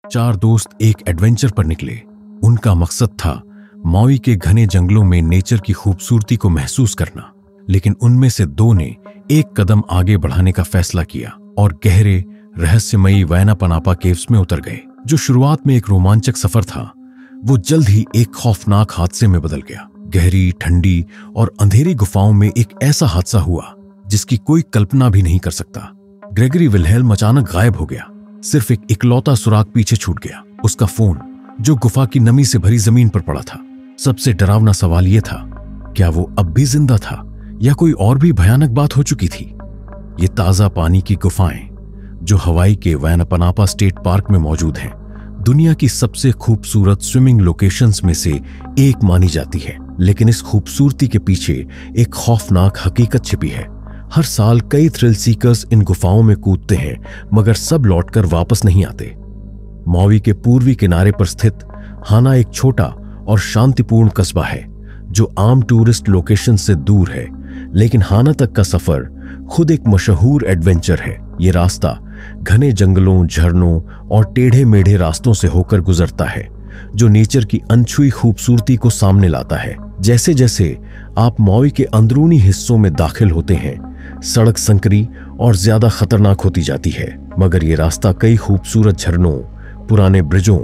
चार दोस्त एक एडवेंचर पर निकले। उनका मकसद था मौई के घने जंगलों में नेचर की खूबसूरती को महसूस करना। लेकिन उनमें से दो ने एक कदम आगे बढ़ाने का फैसला किया और गहरे रहस्यमयी वैनापनापा केव्स में उतर गए। जो शुरुआत में एक रोमांचक सफर था, वो जल्द ही एक खौफनाक हादसे में बदल गया। गहरी, ठंडी और अंधेरी गुफाओं में एक ऐसा हादसा हुआ जिसकी कोई कल्पना भी नहीं कर सकता। ग्रेगरी विलहेल्म अचानक गायब हो गया। सिर्फ एक इकलौता सुराग पीछे छूट गया, उसका फोन, जो गुफा की नमी से भरी जमीन पर पड़ा था। सबसे डरावना सवाल यह था, क्या वो अब भी जिंदा था या कोई और भी भयानक बात हो चुकी थी? ये ताजा पानी की गुफाएं जो हवाई के वैनापनापा स्टेट पार्क में मौजूद हैं, दुनिया की सबसे खूबसूरत स्विमिंग लोकेशंस में से एक मानी जाती है। लेकिन इस खूबसूरती के पीछे एक खौफनाक हकीकत छिपी है। हर साल कई थ्रिल सीकर्स इन गुफाओं में कूदते हैं, मगर सब लौटकर वापस नहीं आते। मौई के पूर्वी किनारे पर स्थित हाना एक छोटा और शांतिपूर्ण कस्बा है जो आम टूरिस्ट लोकेशन से दूर है। लेकिन हाना तक का सफर खुद एक मशहूर एडवेंचर है। ये रास्ता घने जंगलों, झरनों और टेढ़े मेढ़े रास्तों से होकर गुजरता है, जो नेचर की अनछुई खूबसूरती को सामने लाता है। जैसे जैसे आप मौई के अंदरूनी हिस्सों में दाखिल होते हैं, सड़क संकरी और ज्यादा खतरनाक होती जाती है, मगर ये रास्ता कई खूबसूरत झरनों, पुराने ब्रिजों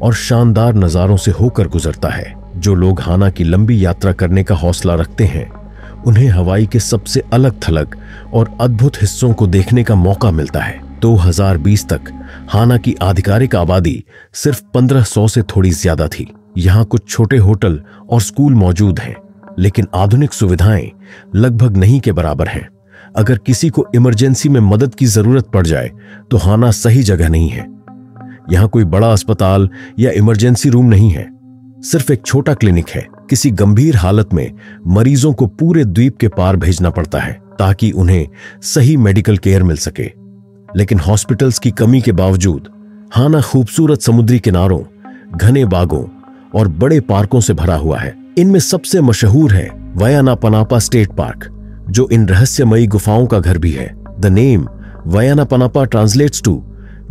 और शानदार नजारों से होकर गुजरता है। जो लोग हाना की लंबी यात्रा करने का हौसला रखते हैं, उन्हें हवाई के सबसे अलग थलग और अद्भुत हिस्सों को देखने का मौका मिलता है। 2020 तक हाना की आधिकारिक आबादी सिर्फ 1500 से थोड़ी ज्यादा थी। यहाँ कुछ छोटे होटल और स्कूल मौजूद हैं, लेकिन आधुनिक सुविधाएं लगभग नहीं के बराबर हैं। अगर किसी को इमरजेंसी में मदद की जरूरत पड़ जाए तो हाना सही जगह नहीं है। यहाँ कोई बड़ा अस्पताल या इमरजेंसी रूम नहीं है, सिर्फ एक छोटा क्लिनिक है। किसी गंभीर हालत में मरीजों को पूरे द्वीप के पार भेजना पड़ता है ताकि उन्हें सही मेडिकल केयर मिल सके। लेकिन हॉस्पिटल्स की कमी के बावजूद हाना खूबसूरत समुद्री किनारों, घने बागों और बड़े पार्कों से भरा हुआ है। इनमें सबसे मशहूर है वैनापनापा स्टेट पार्क, जो इन रहस्यमयी गुफाओं का घर भी है। The name Waianapanapa translates to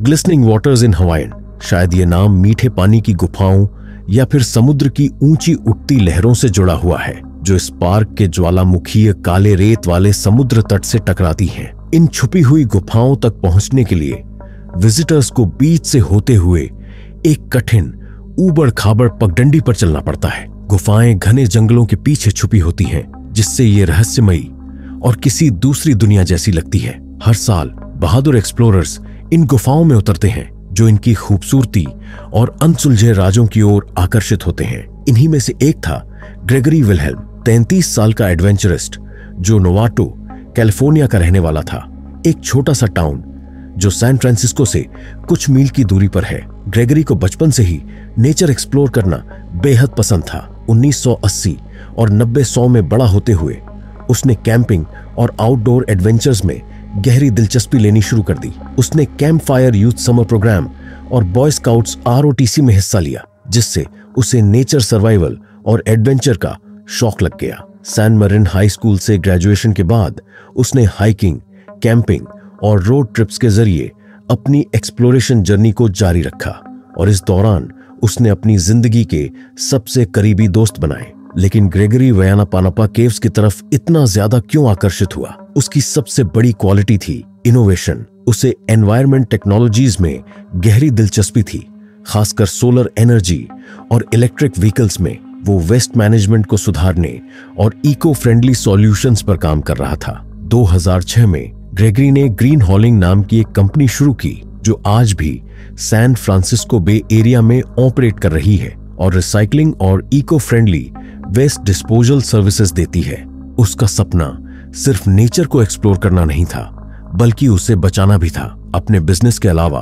glistening waters in Hawaiian. शायद ये नाम मीठे पानी की गुफाओं या फिर समुद्र की ऊंची उठती लहरों से जुड़ा हुआ है, जो इस पार्क के ज्वालामुखीय काले रेत वाले समुद्र तट से टकराती हैं। इन छुपी हुई गुफाओं तक पहुंचने के लिए विजिटर्स को बीच से होते हुए एक कठिन, ऊबड़ खाबड़ पगडंडी पर चलना पड़ता है। गुफाएं घने जंगलों के पीछे छुपी होती हैं, जिससे ये रहस्यमयी और किसी दूसरी दुनिया जैसी लगती है। हर साल बहादुर एक्सप्लोरर्स इन गुफाओं में उतरते हैं, जो इनकी खूबसूरती और अनसुलझे राजों की ओर आकर्षित होते हैं। इन्हीं में से एक था ग्रेगरी विलहेल्म, 33 साल का एडवेंचरिस्ट जो नोवाटो, कैलिफोर्निया का रहने वाला था। एक छोटा सा टाउन जो सैन फ्रांसिस्को से कुछ मील की दूरी पर है। ग्रेगरी को बचपन से ही नेचर एक्सप्लोर करना बेहद पसंद था। 1980 और 90 में बड़ा होते हुए उसने कैंपिंग और आउटडोर एडवेंचर्स में गहरी दिलचस्पी लेनी शुरू कर दी। उसने camp fire youth summer program और बॉय स्काउट्स ROTC में हिस्सा लिया, जिससे उसे नेचर सर्वाइवल और एडवेंचर का शौक लग गया। सैन मरिन हाई स्कूल से ग्रेजुएशन के बाद उसने हाइकिंग, कैंपिंग और रोड ट्रिप्स के जरिए अपनी एक्सप्लोरेशन जर्नी को जारी रखा, और इस दौरान उसने अपनी जिंदगी के सबसे करीबी दोस्त बनाए। लेकिन ग्रेगरी वैनापनापा केव्स की तरफ इतना ज्यादा क्यों आकर्षित हुआ? उसकी सबसे बड़ी क्वालिटी थी इनोवेशन। उसे एनवायरमेंट टेक्नोलॉजीज में गहरी दिलचस्पी थी, खासकर सोलर एनर्जी और इलेक्ट्रिक व्हीकल्स में। वो वेस्ट मैनेजमेंट को सुधारने और इको फ्रेंडली सॉल्यूशंस पर काम कर रहा था। 2006 में ग्रेगरी ने ग्रीन हॉलिंग नाम की एक कंपनी शुरू की, जो आज भी सैन फ्रांसिस्को बे एरिया में ऑपरेट कर रही है और रिसाइकलिंग और eco friendly waste disposal services देती है। उसका सपना सिर्फ नेचर को एक्सप्लोर करना नहीं था, बल्कि उसे बचाना भी था। अपने बिजनेस के अलावा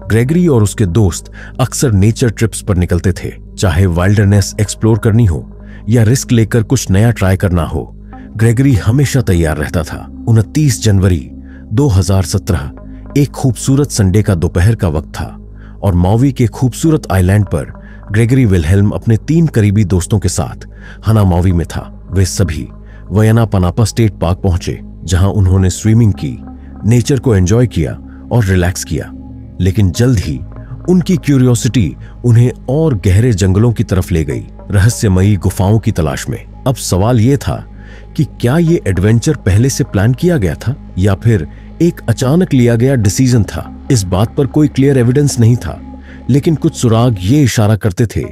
ग्रेगरी और उसके दोस्त अक्सर नेचर ट्रिप्स पर निकलते थे, चाहे वाइल्डरनेस एक्सप्लोर करनी हो या रिस्क लेकर कुछ नया ट्राई करना हो। ग्रेगरी हमेशा तैयार रहता था। 29 जनवरी 2017 एक खूबसूरत संडे का दोपहर का वक्त था और मौई के खूबसूरत आइलैंड पर ग्रेगरी विलहेल्म अपने 3 करीबी दोस्तों के साथ हाना मौई में था। वे सभी वैनापनापा स्टेट पार्क पहुंचे, जहां उन्होंने स्विमिंग की, नेचर को एंजॉय किया और रिलैक्स किया। लेकिन जल्द ही उनकी क्यूरियोसिटी उन्हें और गहरे जंगलों की तरफ ले गई, रहस्यमयी गुफाओं की तलाश में। अब सवाल यह था कि क्या यह एडवेंचर पहले से प्लान किया गया था या फिर एक अचानक लिया गया डिसीजन था। इस बात पर कोई क्लियर एविडेंस नहीं था, लेकिन कुछ सुराग ये इशारा करते थे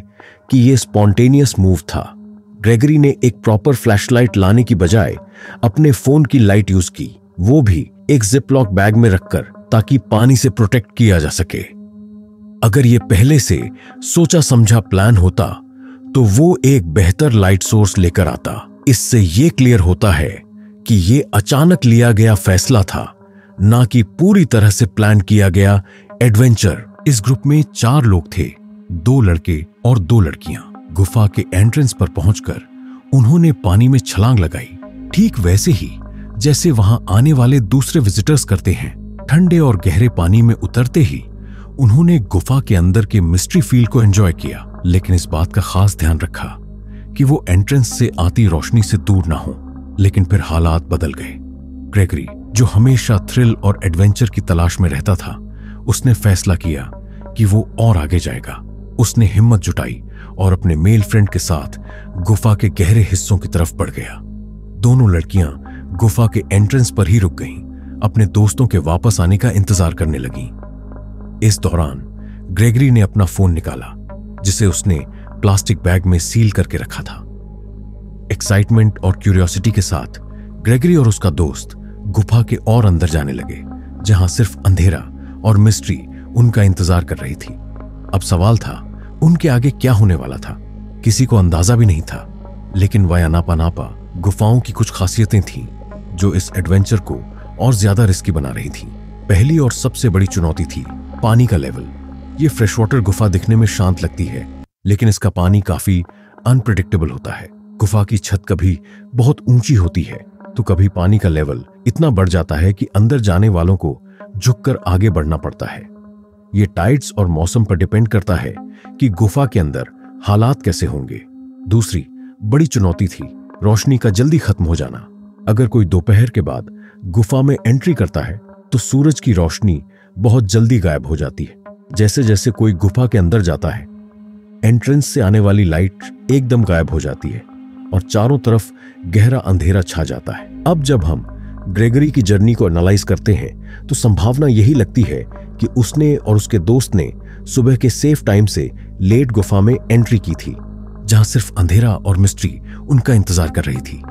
कि यह स्पॉन्टेनियस मूव था। ग्रेगरी ने एक प्रॉपर फ्लैशलाइट लाने की बजाय अपने फोन की लाइट यूज की, वो भी एक जिपलॉक बैग में रखकर, ताकि पानी से प्रोटेक्ट किया जा सके। अगर यह पहले से सोचा समझा प्लान होता तो वो एक बेहतर लाइट सोर्स लेकर आता। इससे यह क्लियर होता है कि यह अचानक लिया गया फैसला था, ना कि पूरी तरह से प्लान किया गया एडवेंचर। इस ग्रुप में 4 लोग थे, 2 लड़के और 2 लड़कियां। गुफा के एंट्रेंस पर पहुंचकर उन्होंने पानी में छलांग लगाई, ठीक वैसे ही जैसे वहां आने वाले दूसरे विजिटर्स करते हैं। ठंडे और गहरे पानी में उतरते ही उन्होंने गुफा के अंदर के मिस्ट्री फील को एंजॉय किया, लेकिन इस बात का खास ध्यान रखा कि वो एंट्रेंस से आती रोशनी से दूर ना हो। लेकिन फिर हालात बदल गए। ग्रेगरी, जो हमेशा थ्रिल और एडवेंचर की तलाश में रहता था, उसने फैसला किया कि वो और आगे जाएगा। उसने हिम्मत जुटाई और अपने मेल फ्रेंड के साथ गुफा के गहरे हिस्सों की तरफ बढ़ गया। दोनों लड़कियां गुफा के एंट्रेंस पर ही रुक गईं, अपने दोस्तों के वापस आने का इंतजार करने लगीं। इस दौरान ग्रेगरी ने अपना फोन निकाला, जिसे उसने प्लास्टिक बैग में सील करके रखा था। एक्साइटमेंट और क्यूरियोसिटी के साथ ग्रेगरी और उसका दोस्त गुफा के और अंदर जाने लगे, जहां सिर्फ अंधेरा और मिस्ट्री उनका इंतजार कर रही थी। अब सवाल था, उनके आगे क्या होने वाला था। किसी को अंदाजा भी नहीं था, लेकिन वायानापा नापा गुफाओं की कुछ खासियतें थीं जो इस एडवेंचर को और ज्यादा रिस्की बना रही थीं। पहली और सबसे बड़ी चुनौती थी पानी का लेवल। ये फ्रेश वाटर गुफा दिखने में शांत लगती है, लेकिन इसका पानी काफी अनप्रेडिक्टेबल होता है। गुफा की छत कभी बहुत ऊंची होती है तो कभी पानी का लेवल इतना बढ़ जाता है कि अंदर जाने वालों को झुककर आगे बढ़ना पड़ता है। ये टाइड्स और मौसम पर डिपेंड करता है कि गुफा के अंदर हालात कैसे होंगे। दूसरी बड़ी चुनौती थी रोशनी का जल्दी खत्म हो जाना। अगर कोई दोपहर के बाद गुफा में एंट्री करता है तो सूरज की रोशनी बहुत जल्दी गायब हो जाती है। जैसे जैसे कोई गुफा के अंदर जाता है, एंट्रेंस से आने वाली लाइट एकदम गायब हो जाती है और चारों तरफ गहरा अंधेरा छा जाता है। अब जब हम ग्रेगरी की जर्नी को एनालाइज करते हैं तो संभावना यही लगती है कि उसने और उसके दोस्त ने सुबह के सेफ टाइम से लेट गुफा में एंट्री की थी, जहां सिर्फ अंधेरा और मिस्ट्री उनका इंतजार कर रही थी।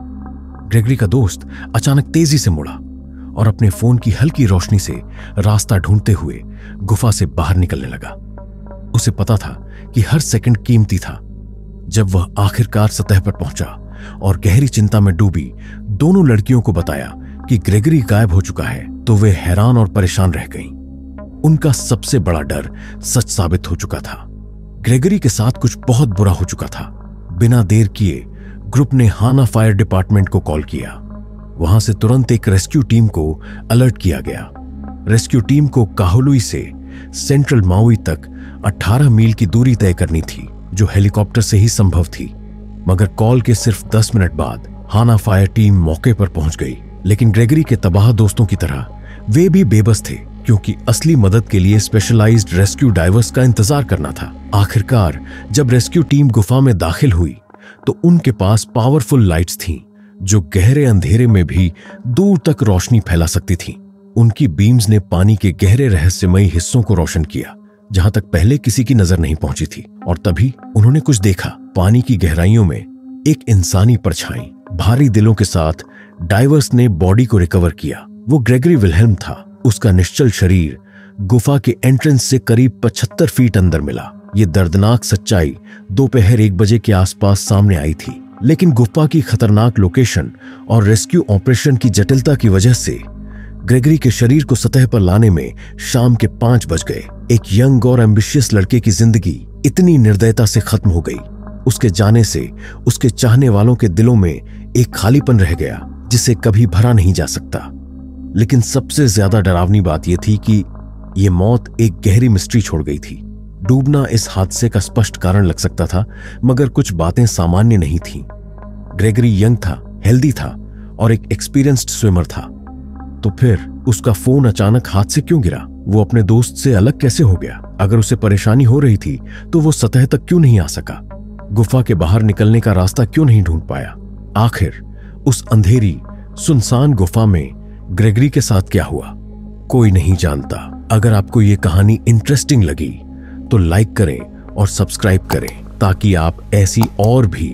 ग्रेगरी का दोस्त अचानक तेजी से मुड़ा और अपने फोन की हल्की रोशनी से रास्ता ढूंढते हुए गुफा से बाहर निकलने लगा। उसे पता था कि हर सेकंड कीमती था। जब वह आखिरकार सतह पर पहुंचा और गहरी चिंता में डूबी दोनों लड़कियों को बताया कि ग्रेगरी गायब हो चुका है, तो वे हैरान और परेशान रह गईं। उनका सबसे बड़ा डर सच साबित हो चुका था। ग्रेगरी के साथ कुछ बहुत बुरा हो चुका था। बिना देर किए ग्रुप ने हाना फायर डिपार्टमेंट को कॉल किया। वहां से तुरंत एक रेस्क्यू टीम को अलर्ट किया गया। रेस्क्यू टीम को काहुलुई से सेंट्रल माउई तक 18 मील की दूरी तय करनी थी, जो हेलीकॉप्टर से ही संभव थी। मगर कॉल के सिर्फ 10 मिनट बाद हाना फायर टीम मौके पर पहुंच गई। लेकिन ग्रेगरी के तबाह दोस्तों की तरह वे भी बेबस थे, क्योंकि असली मदद के लिए स्पेशलाइज्ड रेस्क्यू डाइवर्स का इंतजार करना था। आखिरकार जब रेस्क्यू टीम गुफा में दाखिल हुई तो उनके पास पावरफुल लाइट्स थीं, जो गहरे अंधेरे में भी दूर तक रोशनी फैला सकती थीं। उनकी बीम्स ने पानी के गहरे रहस्यमयी हिस्सों को रोशन किया, जहां तक पहले किसी की नजर नहीं पहुंची थी। और तभी उन्होंने कुछ देखा। पानी की गहराइयों में एक इंसानी परछाई। भारी दिलों के साथ डाइवर्स ने बॉडी को रिकवर किया। वो ग्रेगरी विल्हेल्म था। उसका निश्चल शरीर गुफा के एंट्रेंस से करीब 75 फीट अंदर मिला। ये दर्दनाक सच्चाई दोपहर 1 बजे के आसपास सामने आई थी। लेकिन गुफा की खतरनाक लोकेशन और रेस्क्यू ऑपरेशन की जटिलता की वजह से ग्रेगरी के शरीर को सतह पर लाने में शाम के 5 बज गए। एक यंग और एम्बिशियस लड़के की जिंदगी इतनी निर्दयता से खत्म हो गई। उसके जाने से उसके चाहने वालों के दिलों में एक खालीपन रह गया, जिसे कभी भरा नहीं जा सकता। लेकिन सबसे ज्यादा डरावनी बात यह थी कि यह मौत एक गहरी मिस्ट्री छोड़ गई थी। डूबना इस हादसे का स्पष्ट कारण लग सकता था, मगर कुछ बातें सामान्य नहीं थीं। ग्रेगरी यंग था, हेल्दी था और एक एक्सपीरियंस्ड स्विमर था। तो फिर उसका फोन अचानक हाथ से क्यों गिरा? वो अपने दोस्त से अलग कैसे हो गया? अगर उसे परेशानी हो रही थी तो वो सतह तक क्यों नहीं आ सका? गुफा के बाहर निकलने का रास्ता क्यों नहीं ढूंढ पाया? आखिर उस अंधेरी सुनसान गुफा में ग्रेगरी के साथ क्या हुआ? कोई नहीं जानता। अगर आपको ये कहानी इंटरेस्टिंग लगी तो लाइक करें और सब्सक्राइब करें ताकि आप ऐसी और भी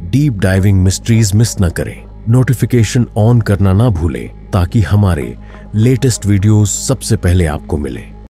डीप डाइविंग मिस्ट्रीज मिस न करें। नोटिफिकेशन ऑन करना ना भूलें ताकि हमारे लेटेस्ट वीडियोस सबसे पहले आपको मिले।